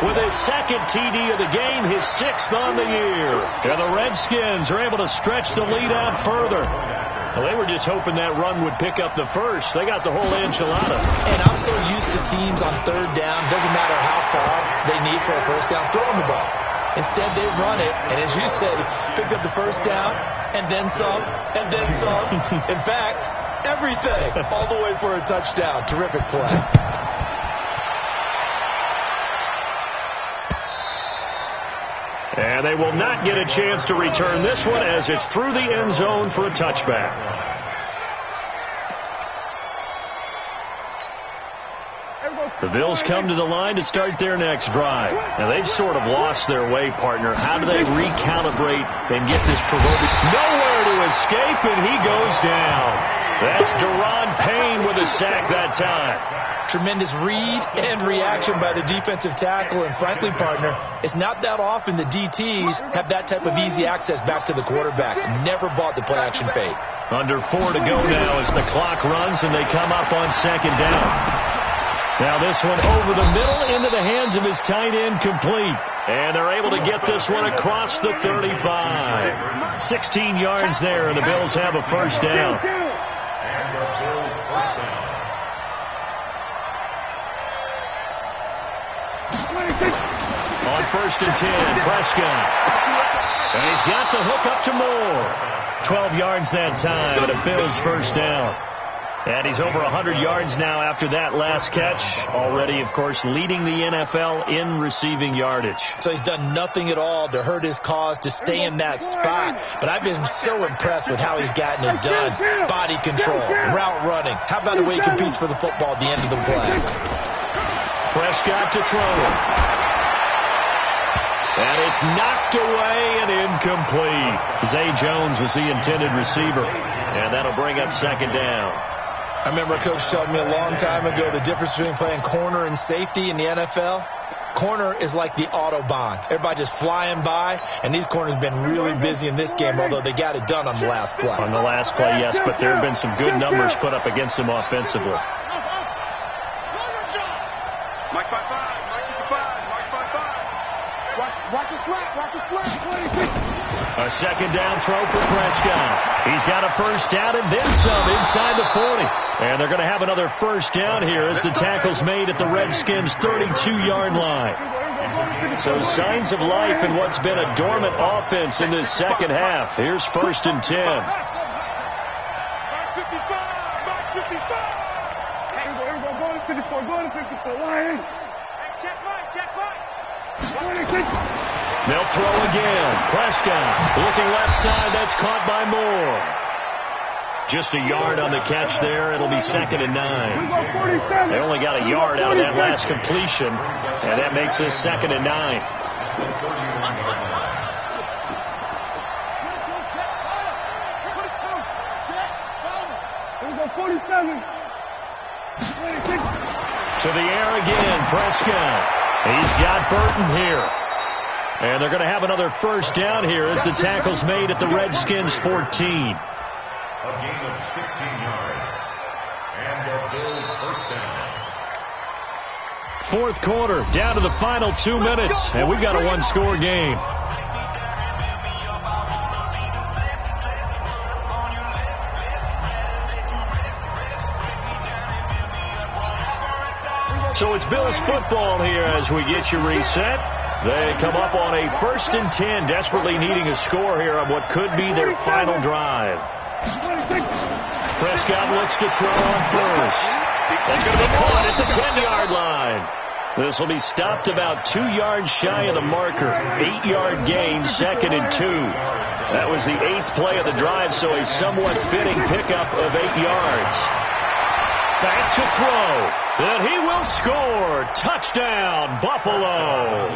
With his 2nd TD of the game, his 6th on the year. And the Redskins are able to stretch the lead out further. Well, they were just hoping that run would pick up the first. They got the whole enchilada. And I'm so used to teams on 3rd down, doesn't matter how far they need for a first down, throw them the ball. Instead, they run it, and as you said, picked up the first down, and then some, and then some. In fact, everything, all the way for a touchdown. Terrific play. And they will not get a chance to return this one as it's through the end zone for a touchback. The Bills come to the line to start their next drive. Now, they've sort of lost their way, partner. How do they recalibrate and get this proverbial? Nowhere to escape, and he goes down. That's Deron Payne with a sack that time. Tremendous read and reaction by the defensive tackle. And frankly, partner, it's not that often the DTs have that type of easy access back to the quarterback. Never bought the play-action fade. Under 4 to go now as the clock runs, and they come up on 2nd down. Now this one over the middle into the hands of his tight end, complete. And they're able to get this one across the 35. 16 yards there, and the Bills have a first down. On 1st and 10, Prescott. And he's got the hook up to Moore. 12 yards that time, and a Bills first down. And he's over 100 yards now after that last catch. Already, of course, leading the NFL in receiving yardage. So he's done nothing at all to hurt his cause, to stay in that spot. But I've been so impressed with how he's gotten it done. Body control, route running. How about the way he competes for the football at the end of the play? Pressure Prescott to throw it. And it's knocked away and incomplete. Zay Jones was the intended receiver. And that'll bring up second down. I remember a coach telling me a long time ago the difference between playing corner and safety in the NFL. Corner is like the Autobahn. Everybody just flying by, and these corners have been really busy in this game, although they got it done on the last play. On the last play, yes, but there have been some good numbers put up against them offensively. Mike 5-5, Mike 55, Mike 5-5. Watch the slap, watch the slap. A second down throw for Prescott. He's got a first down and then some inside the 40. And they're going to have another first down here as the tackle's made at the Redskins' 32-yard line. So signs of life in what's been a dormant offense in this second half. Here's 1st and 10. Mike 55, Mike 55. Here we go, go to 54, go to 54. Line. Check Mike. They'll throw again. Prescott looking left side. That's caught by Moore. Just a yard on the catch there. It'll be 2nd and 9. They only got a yard out of that last completion, and that makes this 2nd and 9. To the air again, Prescott. He's got Burton here. And they're going to have another first down here as the tackle's made at the Redskins' 14. A gain of 16 yards. And the Bills first down. Fourth quarter, down to the final 2 minutes, and we've got a one-score game. So it's Bills football here as we get you reset. They come up on a 1st and 10, desperately needing a score here on what could be their final drive. Prescott looks to throw on first. That's going to be caught at the 10-yard line. This will be stopped about 2 yards shy of the marker. 8-yard gain, 2nd and 2. That was the 8th play of the drive, so a somewhat fitting pickup of 8 yards. Back to throw. And he will score. Touchdown, Buffalo.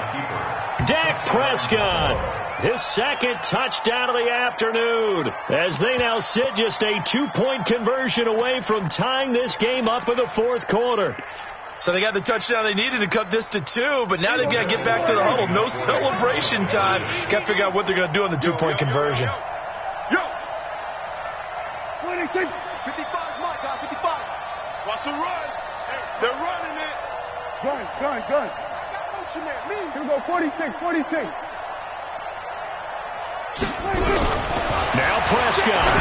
Dak Prescott, his 2nd touchdown of the afternoon, as they now sit just a 2-point conversion away from tying this game up in the 4th quarter. So they got the touchdown they needed to cut this to 2, but now they've got to get back to the huddle. No celebration time. Got to figure out what they're going to do on the 2-point conversion. Yo. 26, 55, Mike, 55. Watch the run. They're running it. Gun. I got motion there. Me. Here we go, 46. Now Prescott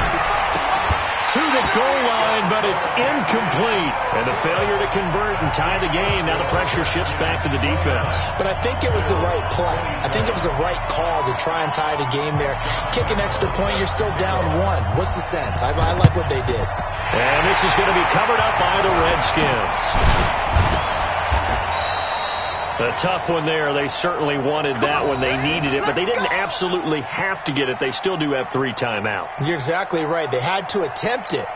to the goal line, but it's incomplete. And a failure to convert and tie the game. Now the pressure shifts back to the defense. But I think it was the right play. I think it was the right call to try and tie the game there. Kick an extra point, you're still down 1. What's the sense? I like what they did. And this is going to be covered up by the Redskins. A tough one there. They certainly wanted that when they needed it, but they didn't absolutely have to get it. They still do have 3 timeouts. You're exactly right. They had to attempt it.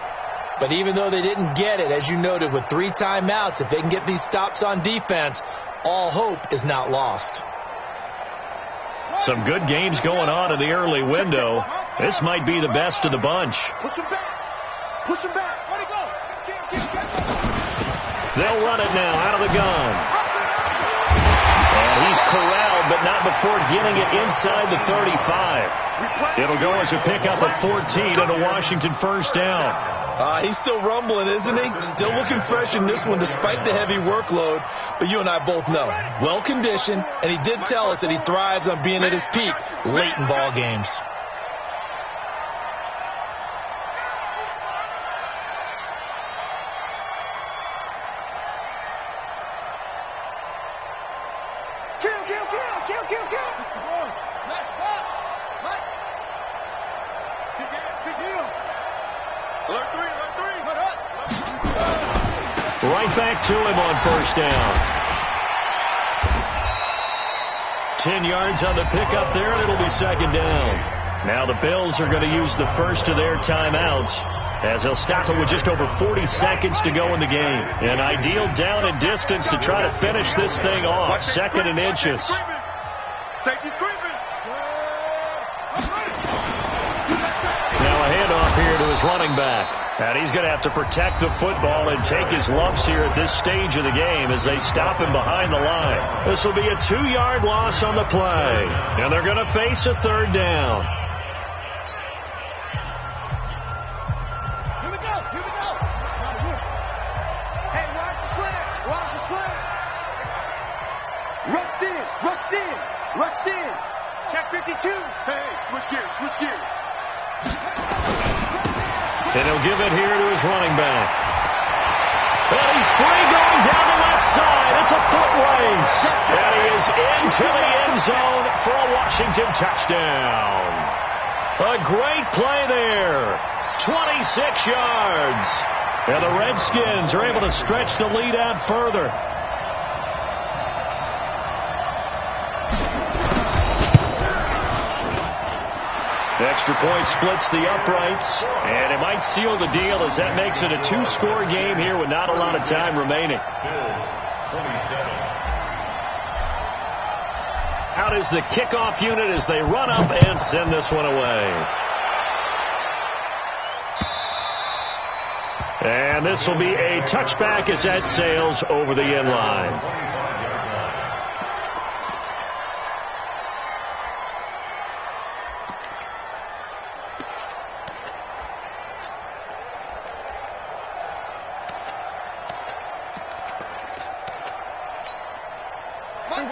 But even though they didn't get it, as you noted, with 3 timeouts, if they can get these stops on defense, all hope is not lost. Some good games going on in the early window. This might be the best of the bunch. Push him back. Let it go. They'll run it now out of the gun. And he's corralled, but not before getting it inside the 35. It'll go as a pickup of 14 and a Washington first down. He's still rumbling, isn't he? Still looking fresh in this one despite the heavy workload. But you and I both know, well-conditioned, and he did tell us that he thrives on being at his peak late in ball games. Right back to him on first down. 10 yards on the pickup there, and it'll be 2nd down. Now the Bills are going to use the first of their timeouts. as they'll stop it with just over 40 seconds to go in the game. An ideal down and distance to try to finish this thing off. 2nd and inches. Safety screaming. Now a handoff here to his running back. And he's going to have to protect the football and take his lumps here at this stage of the game as they stop him behind the line. This will be a 2-yard loss on the play. And they're going to face a 3rd down. Here we go. Here we go. Hey, watch the slant. Watch the slant. Rush in. Rush in. Rush in. Check 52. Hey, switch gears. Switch gears. And he'll give it here to his running back. And he's free going down the left side. It's a foot race. And he is into the end zone for a Washington touchdown. A great play there. 26 yards. And the Redskins are able to stretch the lead out further. The extra point splits the uprights, and it might seal the deal as that makes it a 2-score game here with not a lot of time remaining. Out is the kickoff unit as they run up and send this one away. And this will be a touchback as that sails over the end line.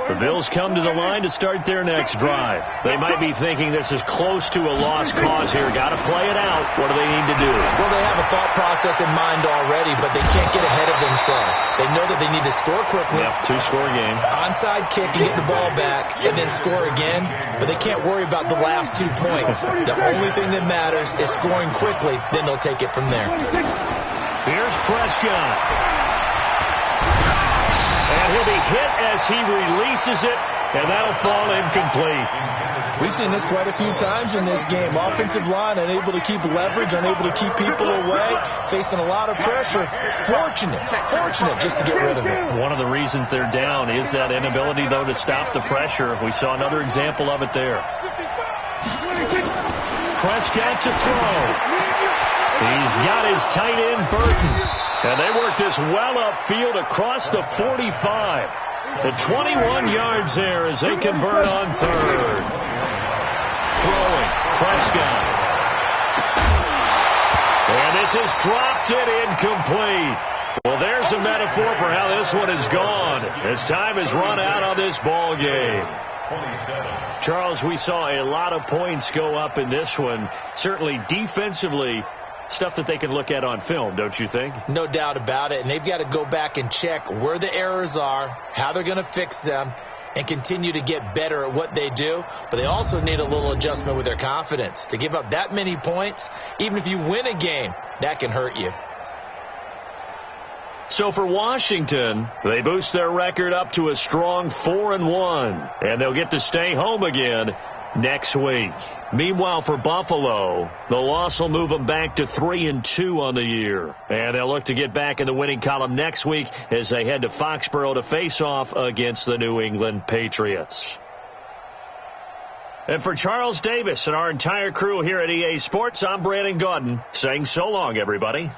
The Bills come to the line to start their next drive. They might be thinking this is close to a lost cause here. Got to play it out. What do they need to do? Well, they have a thought process in mind already, but they can't get ahead of themselves. They know that they need to score quickly. Yep, 2-score game. Onside kick and get the ball back and then score again, but they can't worry about the last 2 points. The only thing that matters is scoring quickly, then they'll take it from there. Here's Prescott. And he'll be hit as he releases it, and that'll fall incomplete. We've seen this quite a few times in this game. Offensive line unable to keep leverage, unable to keep people away, facing a lot of pressure. Fortunate just to get rid of it. One of the reasons they're down is that inability, though, to stop the pressure. We saw another example of it there. Prescott to throw. He's got his tight end, Burton. And they work this well upfield across the 45. The 21 yards there as they convert on 3rd. Throwing, Prescott. And this has dropped it incomplete. Well, there's a metaphor for how this one is gone as time has run out on this ball game. Charles, we saw a lot of points go up in this one. Certainly defensively, stuff that they can look at on film, don't you think? No doubt about it. And they've got to go back and check where the errors are, how they're going to fix them, and continue to get better at what they do. But they also need a little adjustment with their confidence. To give up that many points, even if you win a game, that can hurt you. So for Washington, they boost their record up to a strong 4-1, and they'll get to stay home again next week. Meanwhile, for Buffalo, the loss will move them back to 3-2 on the year. And they'll look to get back in the winning column next week as they head to Foxborough to face off against the New England Patriots. And for Charles Davis and our entire crew here at EA Sports, I'm Brandon Gaudin saying so long, everybody.